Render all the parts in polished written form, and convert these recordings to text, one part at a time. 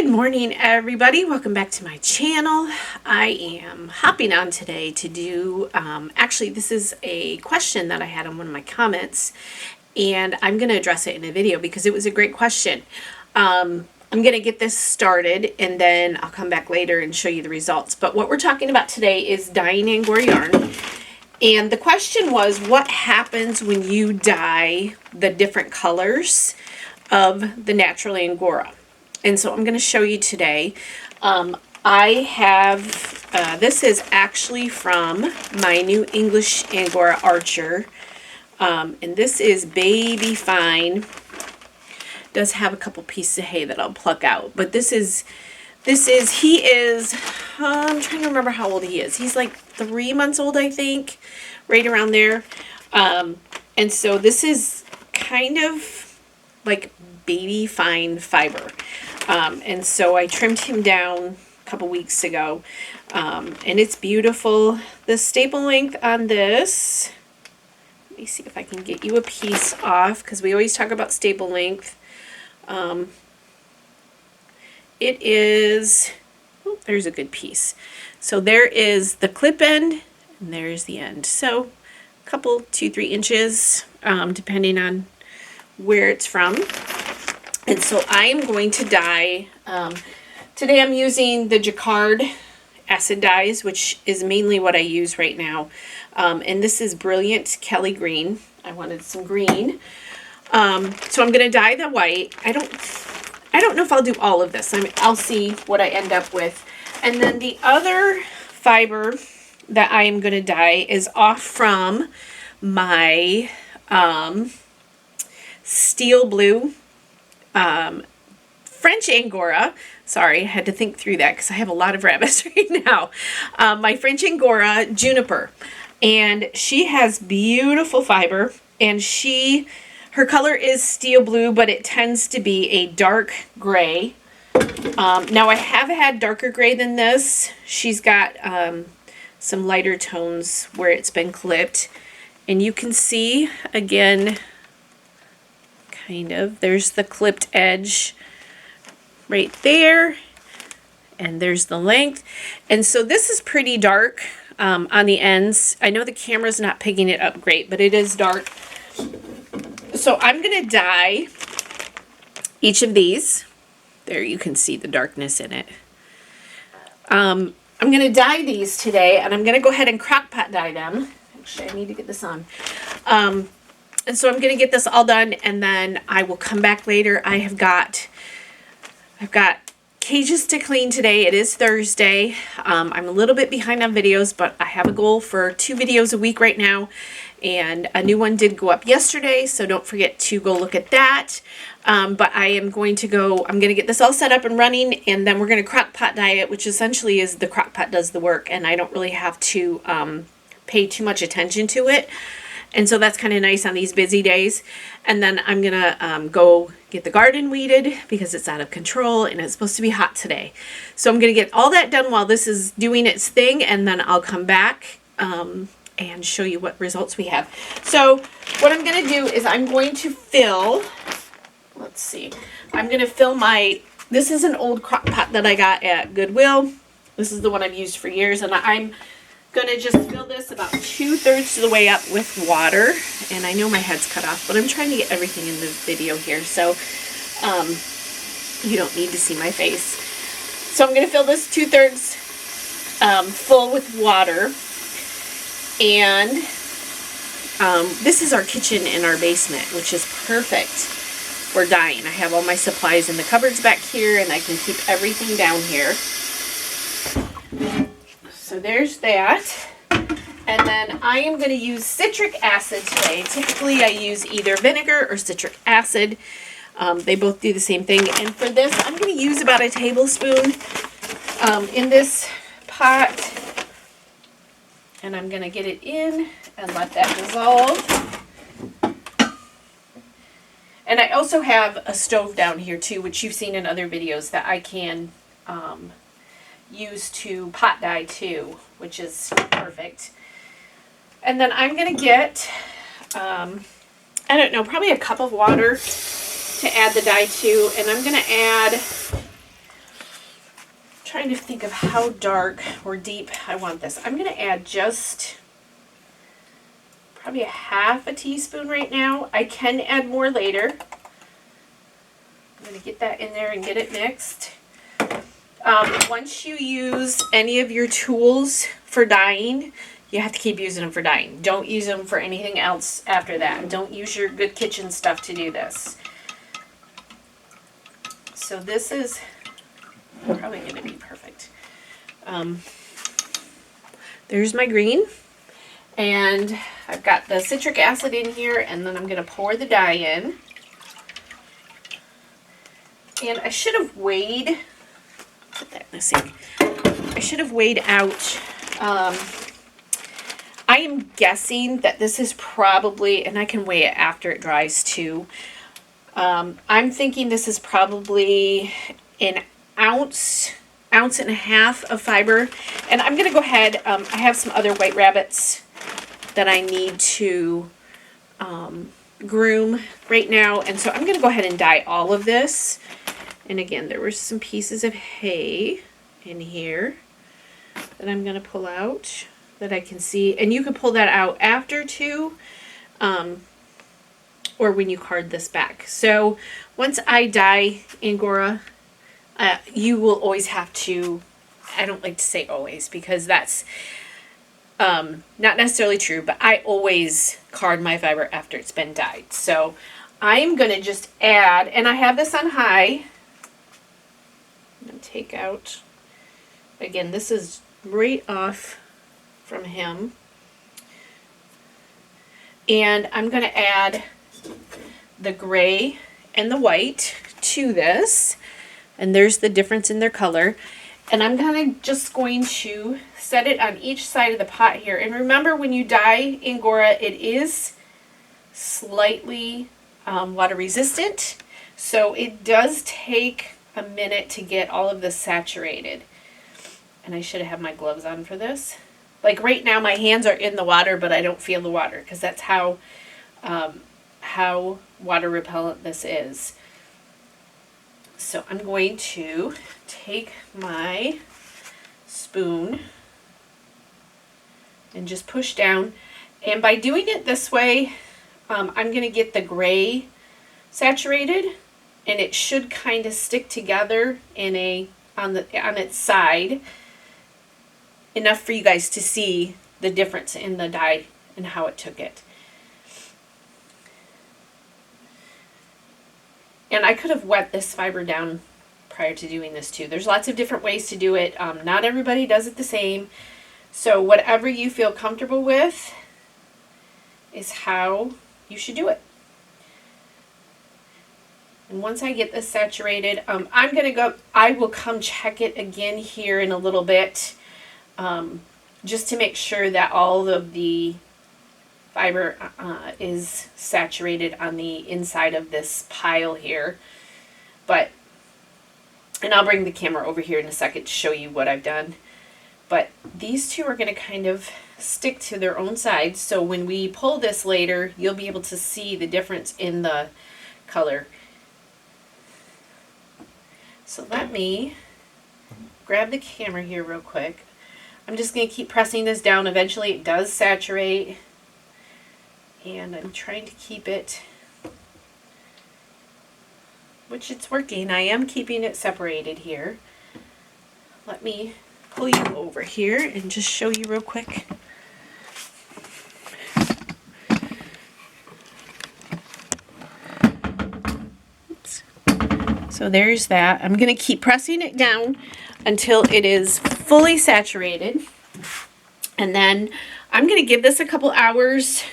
Good morning, everybody. Welcome back to my channel. I am hopping on today to do, actually this is a question that I had on one of my comments, and I'm going to address it in a video because it was a great question. I'm going to get this started and then I'll come back later and show you the results. But what we're talking about today is dyeing Angora yarn. And the question was, what happens when you dye the different colors of the natural Angora? And so I'm going to show you today. I have, this is actually from my new English Angora Archer. And this is baby fine. Does have a couple pieces of hay that I'll pluck out. But he is, I'm trying to remember how old he is. He's like 3 months old, I think, right around there. And so this is kind of like baby fine fiber. And so I trimmed him down a couple weeks ago. And it's beautiful. The staple length on this, let me see if I can get you a piece off, because we always talk about staple length. It is, oh, there's a good piece. So there is the clip end and there's the end. So a couple, 2-3 inches, depending on where it's from. And so I am going to dye, today I'm using the Jacquard Acid Dyes, which is mainly what I use right now. And this is Brilliant Kelly Green. I wanted some green. So I'm going to dye the white. I don't know if I'll do all of this. I'll see what I end up with. And then the other fiber that I am going to dye is off from my steel blue French Angora. Sorry, I had to think through that because I have a lot of rabbits right now. My French Angora Juniper. And she has beautiful fiber. And her color is steel blue, but it tends to be a dark gray. Now I have had darker gray than this. She's got some lighter tones where it's been clipped. And you can see, again, kind of, there's the clipped edge right there. And there's the length. And so this is pretty dark on the ends. I know the camera's not picking it up great, but it is dark. So I'm going to dye each of these. There you can see the darkness in it. I'm going to dye these today, and I'm going to go ahead and crock pot dye them. Actually, I need to get this on. And so I'm going to get this all done, and then I will come back later. I've got cages to clean today. It is Thursday. I'm a little bit behind on videos, but I have a goal for 2 videos a week right now. And a new one did go up yesterday, so don't forget to go look at that. But I'm going to get this all set up and running, and then we're going to crock pot dye it, which essentially is the crock pot does the work, and I don't really have to pay too much attention to it. And so that's kind of nice on these busy days. And then I'm going to go get the garden weeded because it's out of control and it's supposed to be hot today. So I'm going to get all that done while this is doing its thing, and then I'll come back and show you what results we have. So what I'm going to do is I'm going to fill, let's see, I'm going to fill this is an old crock pot that I got at Goodwill. This is the one I've used for years, and I'm going to just fill this about 2/3 of the way up with water. And I know my head's cut off, but I'm trying to get everything in the video here, so you don't need to see my face. So I'm going to fill this 2/3 full with water. And this is our kitchen in our basement, which is perfect for dyeing. I have all my supplies in the cupboards back here, and I can keep everything down here. So there's that. And then I am going to use citric acid today. Typically I use either vinegar or citric acid. They both do the same thing. And for this, I'm going to use about a tablespoon in this pot. And I'm going to get it in and let that dissolve. And I also have a stove down here too, which you've seen in other videos, that I can use to pot dye too, which is perfect. And then I'm going to get, I don't know, probably a cup of water to add the dye to. And I'm going to add trying to think of how dark or deep I want this. I'm going to add just probably a half a teaspoon right now. I can add more later. I'm going to get that in there and get it mixed. Once you use any of your tools for dyeing, you have to keep using them for dyeing. Don't use them for anything else after that. Don't use your good kitchen stuff to do this. So this is probably going to be perfect. There's my green. And I've got the citric acid in here, and then I'm going to pour the dye in. And I should have weighed, put that in the sink. I should have weighed out, I am guessing that this is probably, and I can weigh it after it dries too. I'm thinking this is probably an ounce and a half of fiber. And I'm going to go ahead, I have some other white rabbits that I need to groom right now. And so I'm going to go ahead and dye all of this. And again, there were some pieces of hay in here that I'm going to pull out that I can see. And you can pull that out after too, or when you card this back. So once I dye Angora, you will always have to, I don't like to say always because that's not necessarily true, but I always card my fiber after it's been dyed. So I'm going to just add, and I have this on high. I'm going to take out, again, this is right off from him. And I'm going to add the gray and the white to this. And there's the difference in their color. And I'm just going to set it on each side of the pot here. And remember, when you dye Angora, it is slightly water resistant. So it does take a minute to get all of this saturated. And I should have had my gloves on for this. Like right now, my hands are in the water, but I don't feel the water because that's how water repellent this is. So I'm going to take my spoon and just push down. And by doing it this way, I'm going to get the gray saturated, and it should kind of stick together in on its side, enough for you guys to see the difference in the dye and how it took it. And I could have wet this fiber down prior to doing this too. There's lots of different ways to do it. Not everybody does it the same. So whatever you feel comfortable with is how you should do it. And once I get this saturated, I will come check it again here in a little bit, just to make sure that all of the fiber is saturated on the inside of this pile here. And I'll bring the camera over here in a second to show you what I've done. But these two are going to kind of stick to their own sides. So when we pull this later, you'll be able to see the difference in the color. So let me grab the camera here real quick. I'm just going to keep pressing this down. Eventually it does saturate. And I'm trying to keep it, which it's working. I am keeping it separated here. Let me pull you over here and just show you real quick. Oops. So there's that. I'm going to keep pressing it down until it is fully saturated. And then I'm going to give this a couple hours.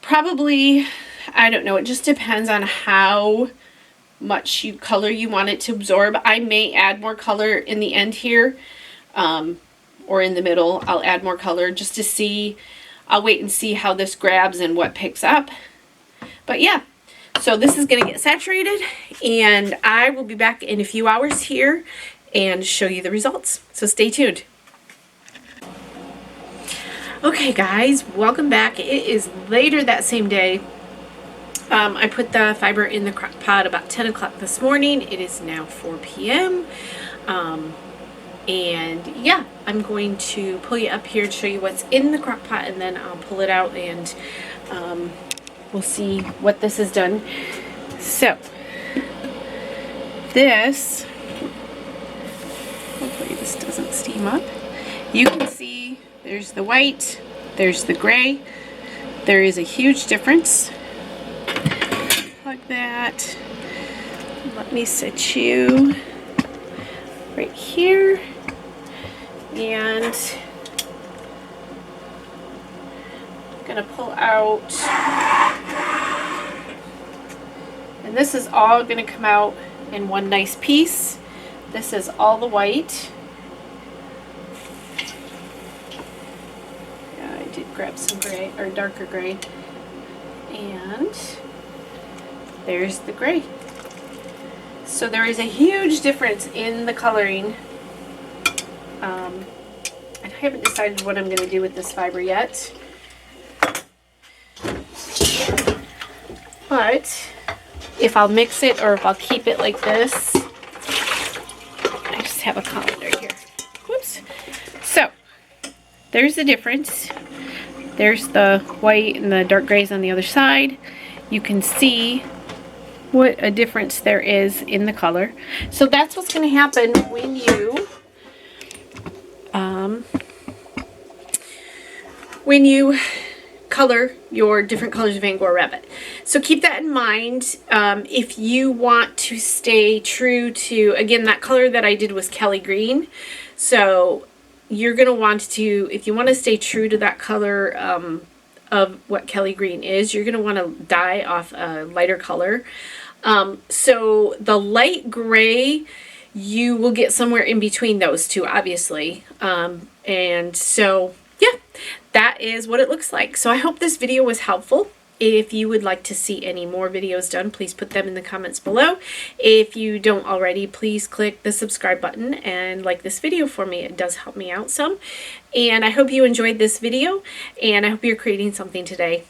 Probably, I don't know, it just depends on how much color you want it to absorb. I may add more color in the end here, or in the middle. I'll add more color just to see. I'll wait and see how this grabs and what picks up. But yeah, so this is going to get saturated, and I will be back in a few hours here and show you the results. So stay tuned. Okay guys, welcome back. It is later that same day. I put the fiber in the crock pot about 10 o'clock this morning. It is now 4 p.m. And yeah, I'm going to pull you up here and show you what's in the crock pot, and then I'll pull it out and we'll see what this has done. So this, hopefully this doesn't steam up. You can see there's the white, there's the gray. There is a huge difference. Plug that. Let me sit you right here. And I'm gonna pull out, and this is all gonna come out in one nice piece. This is all the white. Yeah, I did grab some gray, or darker gray. And there's the gray. So there is a huge difference in the coloring. And I haven't decided what I'm going to do with this fiber yet. But if I'll mix it or if I'll keep it like this. I just have a colander here. Whoops. So there's the difference. There's the white and the dark grays on the other side. You can see what a difference there is in the color. So that's what's going to happen when you color your different colors of Angora rabbit. So keep that in mind. If you want to stay true to, again, that color that I did was Kelly green. So you're going to want to, if you want to stay true to that color of what Kelly green is, you're going to want to dye off a lighter color. So the light gray, you will get somewhere in between those two, obviously. And so, yeah, that is what it looks like. So I hope this video was helpful. If you would like to see any more videos done, please put them in the comments below. If you don't already, please click the subscribe button and like this video for me. It does help me out some. And I hope you enjoyed this video, and I hope you're creating something today